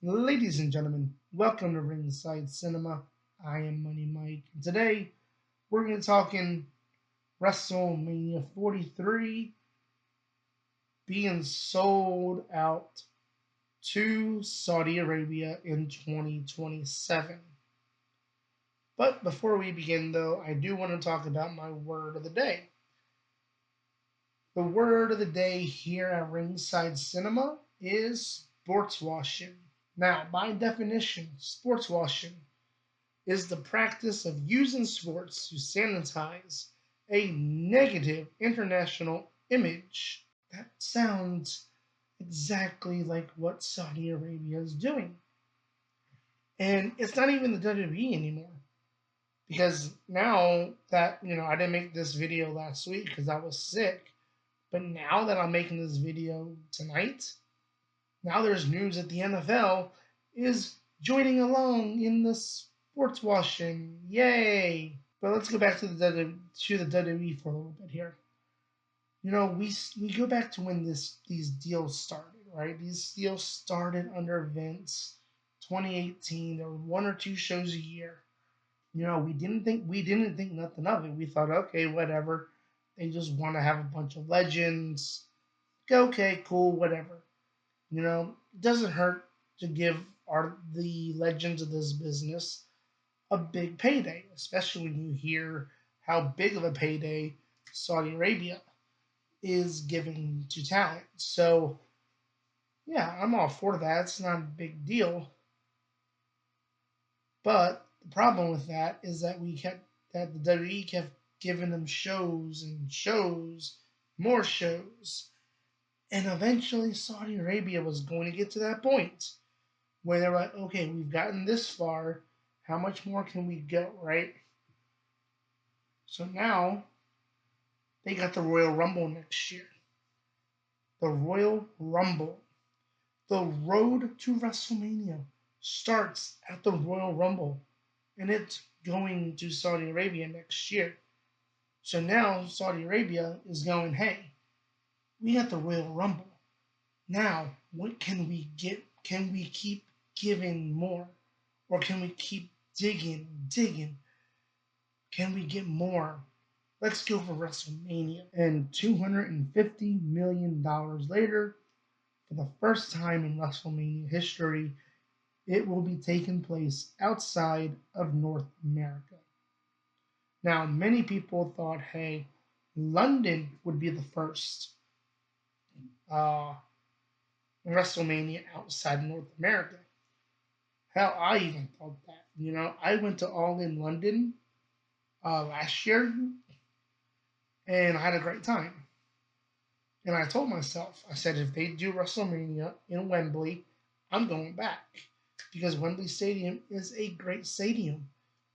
Ladies and gentlemen, welcome to Ringside Cinema. I am Money Mike, and today we're going to be talking WrestleMania 43 being sold out to Saudi Arabia in 2027. But before we begin, though, I do want to talk about my word of the day. The word of the day here at Ringside Cinema is sports washing. Now, by definition, sports washing is the practice of using sports to sanitize a negative international image. That sounds exactly like what Saudi Arabia is doing. And it's not even the WWE anymore. Because now that, I didn't make this video last week because I was sick. But now that I'm making this video tonight, now there's news that the NFL is joining along in the sports washing. Yay! But let's go back to the WWE for a little bit here. We go back to when these deals started, right? These deals started under Vince, 2018. There were one or two shows a year. We didn't think nothing of it. We thought, okay, whatever. They just want to have a bunch of legends. Okay, cool, whatever. It doesn't hurt to give the legends of this business a big payday, especially when you hear how big of a payday Saudi Arabia is giving to talent. So, yeah, I'm all for that. It's not a big deal. But the problem with that is that the WWE kept giving them shows and shows, more shows. And eventually Saudi Arabia was going to get to that point where they're like, okay, we've gotten this far. How much more can we go, right? So now they got the Royal Rumble next year. The Royal Rumble. The road to WrestleMania starts at the Royal Rumble, and it's going to Saudi Arabia next year. So now Saudi Arabia is going, hey, we got the Royal Rumble. Now, what can we get? Can we keep giving more? Or can we keep digging? Can we get more? Let's go for WrestleMania. And $250 million later, for the first time in WrestleMania history, it will be taking place outside of North America. Now, many people thought, hey, London would be the first uh, WrestleMania outside North America. Hell, I even thought that. I went to All In London last year, and I had a great time. And I told myself, I said, if they do WrestleMania in Wembley, I'm going back because Wembley Stadium is a great stadium.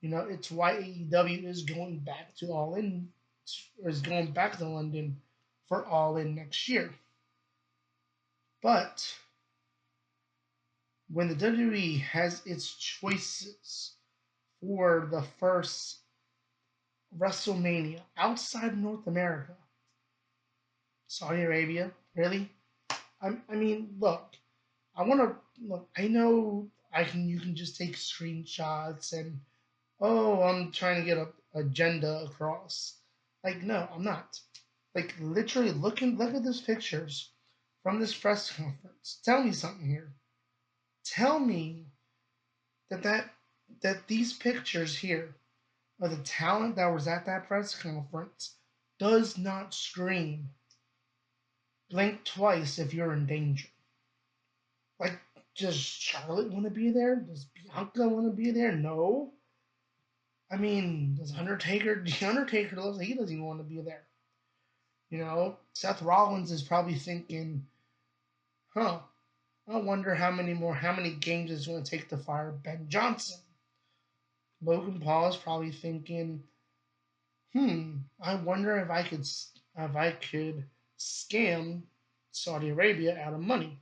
It's why AEW is going back to All In, or is going back to London for All In next year. But when the WWE has its choices for the first WrestleMania outside North America, Saudi Arabia, really? I mean, look, I want to look. I know you can just take screenshots and oh, I'm trying to get a agenda across. Like, no, I'm not. Like, literally, look at these pictures from this press conference. Tell me something here. Tell me that these pictures here of the talent that was at that press conference does not scream blink twice if you're in danger. Like, does Charlotte want to be there? Does Bianca want to be there? No. I mean, does Undertaker? The Undertaker looks like he doesn't even want to be there. Seth Rollins is probably thinking, huh, I wonder how many games it's going to take to fire Ben Johnson. Logan Paul is probably thinking, I wonder if I could scam Saudi Arabia out of money.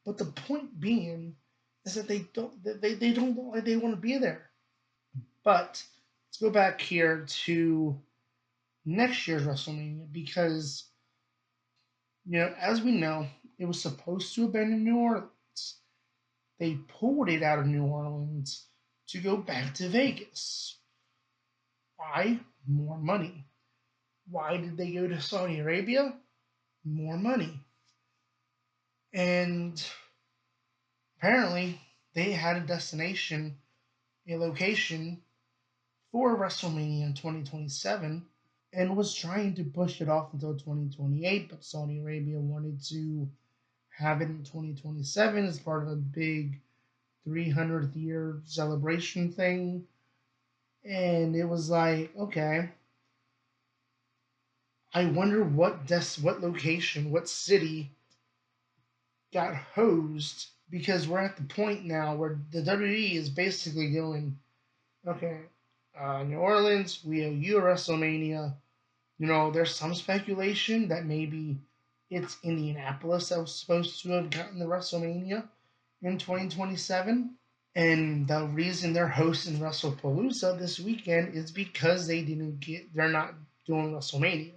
But the point being is that they don't look like they want to be there. But let's go back here to next year's WrestleMania because as we know, it was supposed to have been in New Orleans. they pulled it out of New Orleans to go back to Vegas. Why? More money. Why did they go to Saudi Arabia? More money. And apparently, they had a destination, a location for WrestleMania in 2027 and was trying to push it off until 2028, but Saudi Arabia wanted to have it in 2027 as part of a big 300th year celebration thing. And it was like, okay, I wonder what location, what city got hosed because we're at the point now where the WWE is basically going, okay, New Orleans, we owe you a WrestleMania. You know, there's some speculation that maybe it's Indianapolis that was supposed to have gotten the WrestleMania in 2027. And the reason they're hosting WrestlePalooza this weekend is because they're not doing WrestleMania.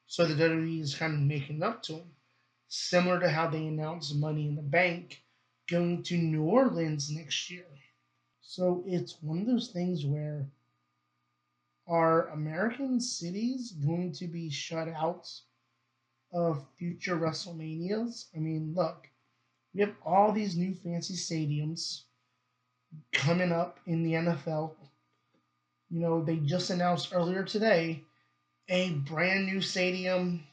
So the WWE is kind of making up to them. Similar to how they announced Money in the Bank going to New Orleans next year. So it's one of those things where are American cities going to be shut out of future WrestleManias? I mean, look, we have all these new fancy stadiums coming up in the NFL. You know, they just announced earlier today a brand new stadium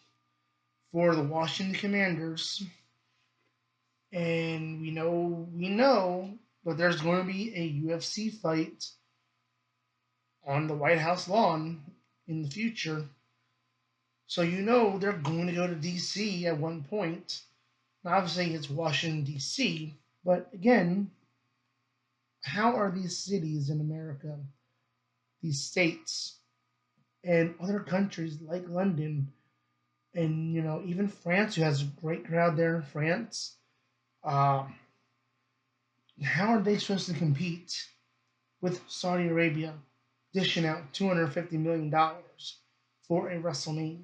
for the Washington Commanders, and we know that there's going to be a UFC fight on the White House lawn in the future. So you know they're going to go to DC at one point. Now, obviously, it's Washington DC, but again, how are these cities in America, these states, and other countries like London, and even France, who has a great crowd there in France, um, how are they supposed to compete with Saudi Arabia dishing out $250 million for a WrestleMania?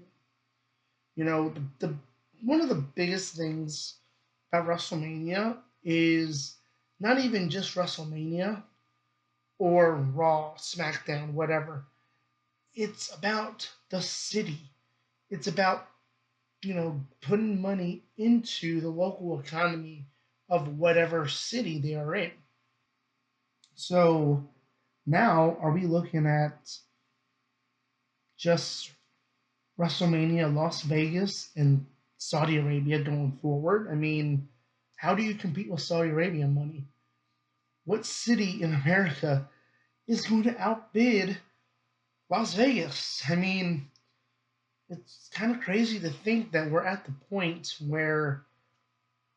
The one of the biggest things about WrestleMania is not even just WrestleMania or Raw, SmackDown, whatever. It's about the city. It's about, putting money into the local economy of whatever city they are in. So now, are we looking at just WrestleMania Las Vegas and Saudi Arabia going forward? I mean, how do you compete with Saudi Arabia money? What city in America is going to outbid Las Vegas? I mean, it's kind of crazy to think that we're at the point where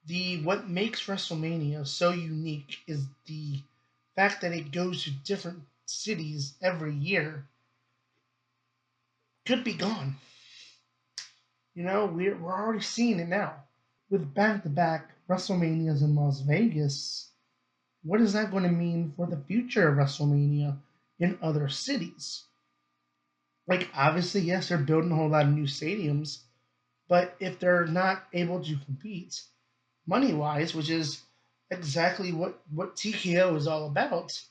the what makes WrestleMania so unique is the fact that it goes to different cities every year could be gone. We're already seeing it now with back-to-back WrestleManias in Las Vegas. What is that going to mean for the future of WrestleMania in other cities? Like, obviously, yes, they're building a whole lot of new stadiums, but if they're not able to compete money wise, which is exactly what TKO is all about,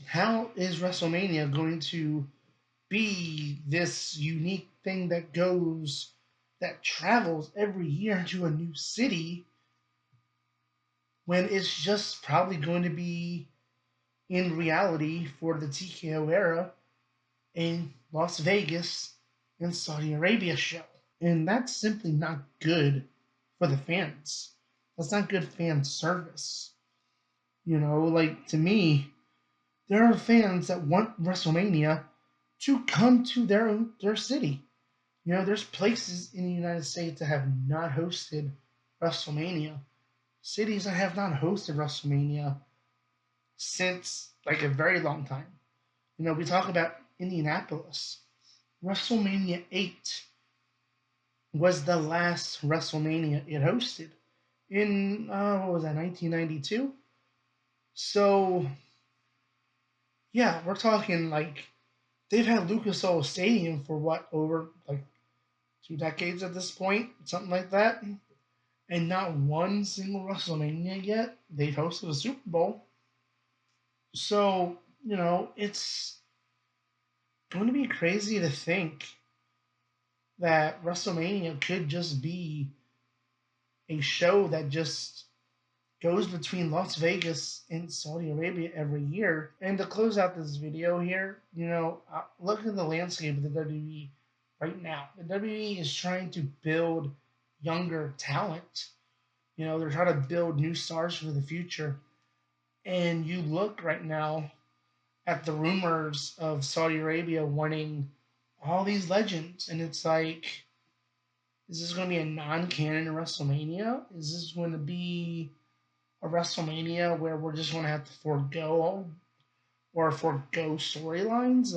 how is WrestleMania going to be this unique thing that travels every year to a new city when it's just probably going to be in reality for the TKO era in Las Vegas and Saudi Arabia show? And that's simply not good for the fans. That's not good fan service. Like, to me, there are fans that want WrestleMania to come to their city. There's places in the United States that have not hosted WrestleMania. Cities that have not hosted WrestleMania since like a very long time. We talk about Indianapolis. WrestleMania 8 was the last WrestleMania it hosted in, what was that, 1992? So, yeah, we're talking like they've had Lucas Oil Stadium for what, over like 2 decades at this point, something like that. and not one single WrestleMania yet. They've hosted a Super Bowl. So, it's going to be crazy to think that WrestleMania could just be a show that just goes between Las Vegas and Saudi Arabia every year. And to close out this video here, look at the landscape of the WWE right now. The WWE is trying to build younger talent. They're trying to build new stars for the future. And you look right now at the rumors of Saudi Arabia wanting all these legends, and it's like, is this going to be a non-canon WrestleMania? Is this going to be a WrestleMania where we're just going to have to forego storylines?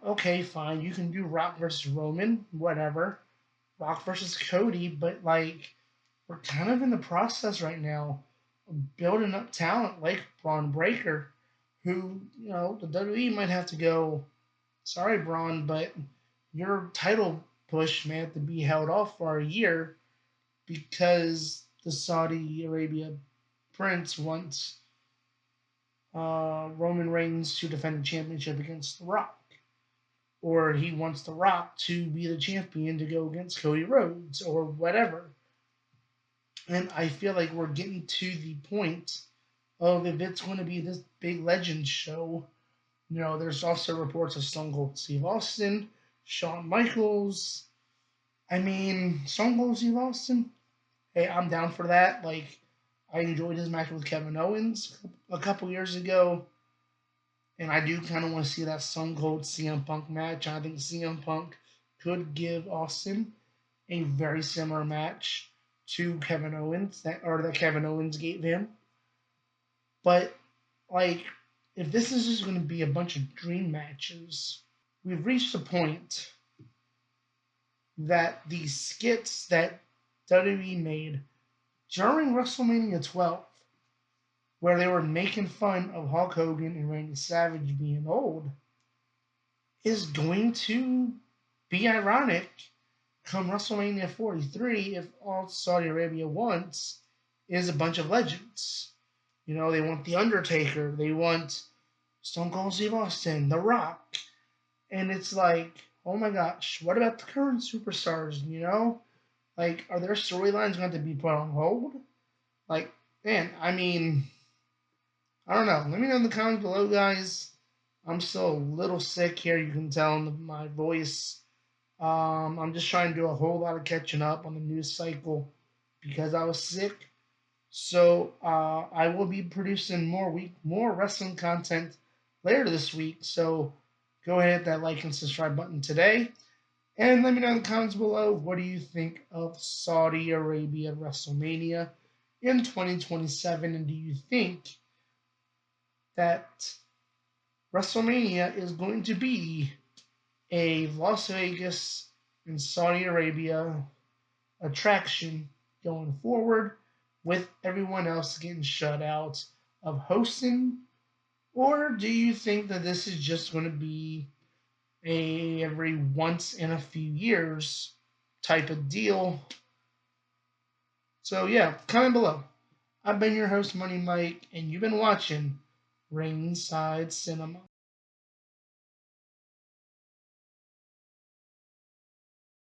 Okay, fine, you can do Rock versus Roman, whatever, Rock versus Cody, but we're kind of in the process right now of building up talent like Braun Breaker, who the WWE might have to go. Sorry, Braun, but your title push may have to be held off for a year because the Saudi Arabia prince wants Roman Reigns to defend the championship against The Rock, or he wants The Rock to be the champion to go against Cody Rhodes, or whatever. And I feel like we're getting to the point of, if it's going to be this big legend show, there's also reports of Stone Cold Steve Austin, Shawn Michaels. I mean, Stone Cold Steve Austin, hey, I'm down for that. I enjoyed his match with Kevin Owens a couple years ago, and I do kind of want to see that Stone Cold CM Punk match. I think CM Punk could give Austin a very similar match to Kevin Owens that Kevin Owens gave him. But if this is just going to be a bunch of dream matches, we've reached a point that the skits that WWE made during WrestleMania 12, where they were making fun of Hulk Hogan and Randy Savage being old, is going to be ironic come WrestleMania 43 if all Saudi Arabia wants is a bunch of legends. They want The Undertaker, they want Stone Cold Steve Austin, The Rock, and it's like, oh my gosh, what about the current superstars? Are their storylines going to be put on hold? Man, I mean, I don't know. Let me know in the comments below, guys. I'm still a little sick here. You can tell in my voice. I'm just trying to do a whole lot of catching up on the news cycle because I was sick. So I will be producing more wrestling content later this week. So go ahead, hit that like and subscribe button today. And let me know in the comments below, what do you think of Saudi Arabia WrestleMania in 2027? And do you think that WrestleMania is going to be a Las Vegas and Saudi Arabia attraction going forward, with everyone else getting shut out of hosting? Or do you think that this is just going to be a every once in a few years type of deal? So yeah, comment below. I've been your host, Money Mike, and you've been watching Ringside Cinema.